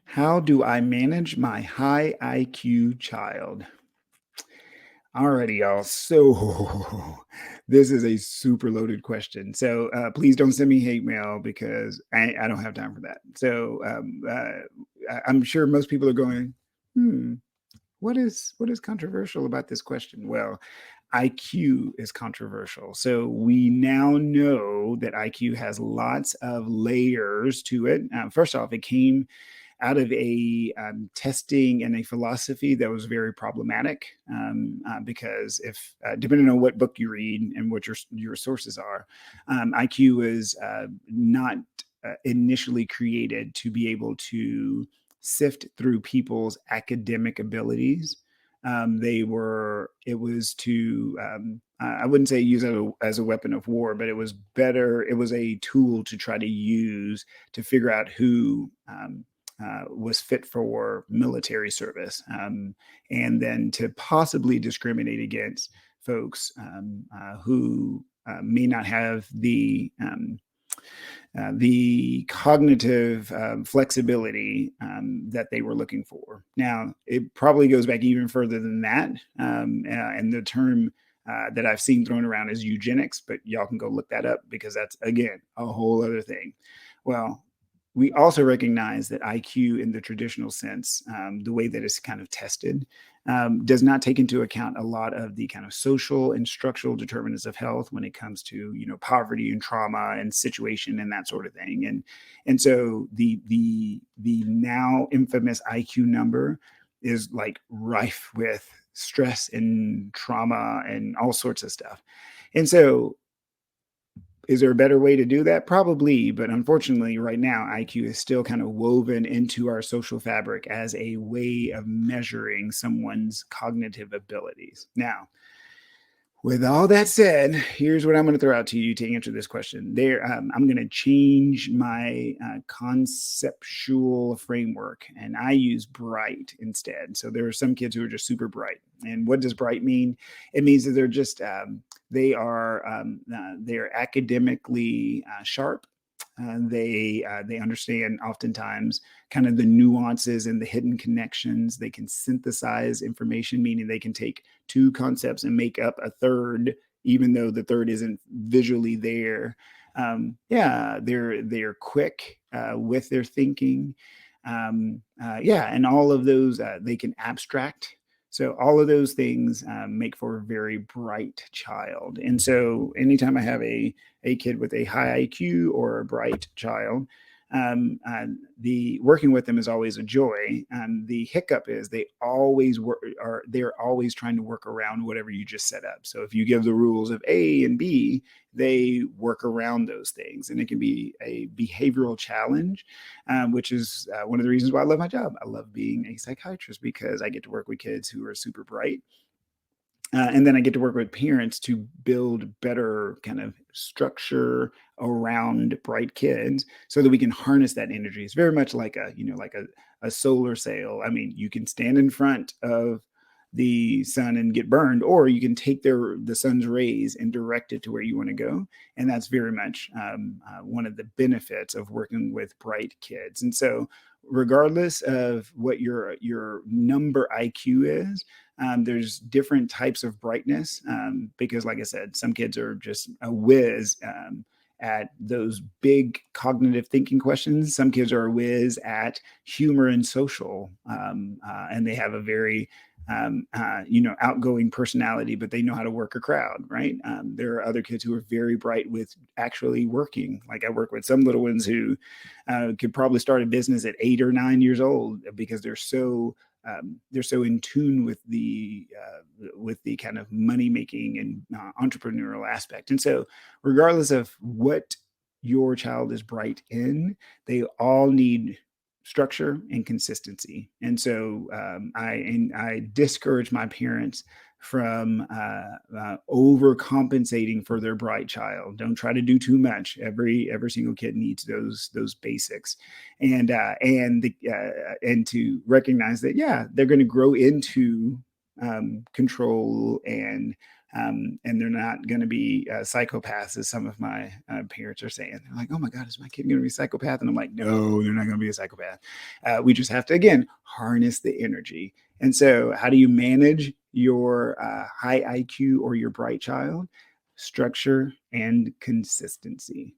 How do I manage my high IQ child? Alrighty, y'all. So this is a super loaded question. So please don't send me hate mail because I don't have time for that. So I'm sure most people are going, hmm, what is controversial about this question? Well, IQ is controversial. So we now know that IQ has lots of layers to it. First off, it came out of a testing and a philosophy that was very problematic because if depending on what book you read and what your sources are, IQ was not initially created to be able to sift through people's academic abilities. It was to, I wouldn't say use it as a weapon of war, but it was better. It was a tool to try to use to figure out who was fit for military service, and then to possibly discriminate against folks who may not have the cognitive flexibility that they were looking for. Now, it probably goes back even further than that. And the term that I've seen thrown around is eugenics, but y'all can go look that up because that's, again, a whole other thing. Well, we also recognize that IQ in the traditional sense, the way that it's kind of tested, does not take into account a lot of the kind of social and structural determinants of health when it comes to poverty and trauma and situation and that sort of thing. And so the now infamous IQ number is like rife with stress and trauma and all sorts of stuff. And so is there a better way to do that? Probably, but unfortunately, right now, IQ is still kind of woven into our social fabric as a way of measuring someone's cognitive abilities. Now, with all that said, here's what I'm going to throw out to you to answer this question. I'm going to change my conceptual framework, and I use bright instead. So there are some kids who are just super bright. And what does bright mean? It means that they're just they're academically sharp. They understand oftentimes kind of the nuances and the hidden connections. They can synthesize information, meaning they can take two concepts and make up a third, even though the third isn't visually there. Yeah, they're quick with their thinking. Yeah, and all of those they can abstract. So all of those things make for a very bright child. And so anytime I have a kid with a high IQ or a bright child, the working with them is always a joy. The hiccup is they're always trying to work around whatever you just set up. So if you give the rules of A and B, they work around those things, and it can be a behavioral challenge, which is one of the reasons why I love my job. I love being a psychiatrist because I get to work with kids who are super bright. And then I get to work with parents to build better kind of structure around bright kids so that we can harness that energy. It's very much like a solar sail. I mean, you can stand in front of the sun and get burned, or you can take the sun's rays and direct it to where you want to go. And that's very much one of the benefits of working with bright kids. And so regardless of what your number IQ is, there's different types of brightness because, like I said, some kids are just a whiz at those big cognitive thinking questions. Some kids are a whiz at humor and social, and they have a very outgoing personality, but they know how to work a crowd, right? There are other kids who are very bright with actually working. Like I work with some little ones who could probably start a business at 8 or 9 years old because they're so in tune with the kind of money making and entrepreneurial aspect. And so, regardless of what your child is bright in, they all need structure and consistency. And so, I discourage my parents from overcompensating for their bright child. Don't try to do too much. Every single kid needs those basics, and to recognize that, yeah, they're going to grow into control and they're not going to be psychopaths, as some of my parents are saying. They're like, "Oh my God, is my kid going to be a psychopath?" And I'm like, "No, they're not going to be a psychopath." We just have to, again, harness the energy. And so, how do you manage your high IQ or your bright child? Structure and consistency.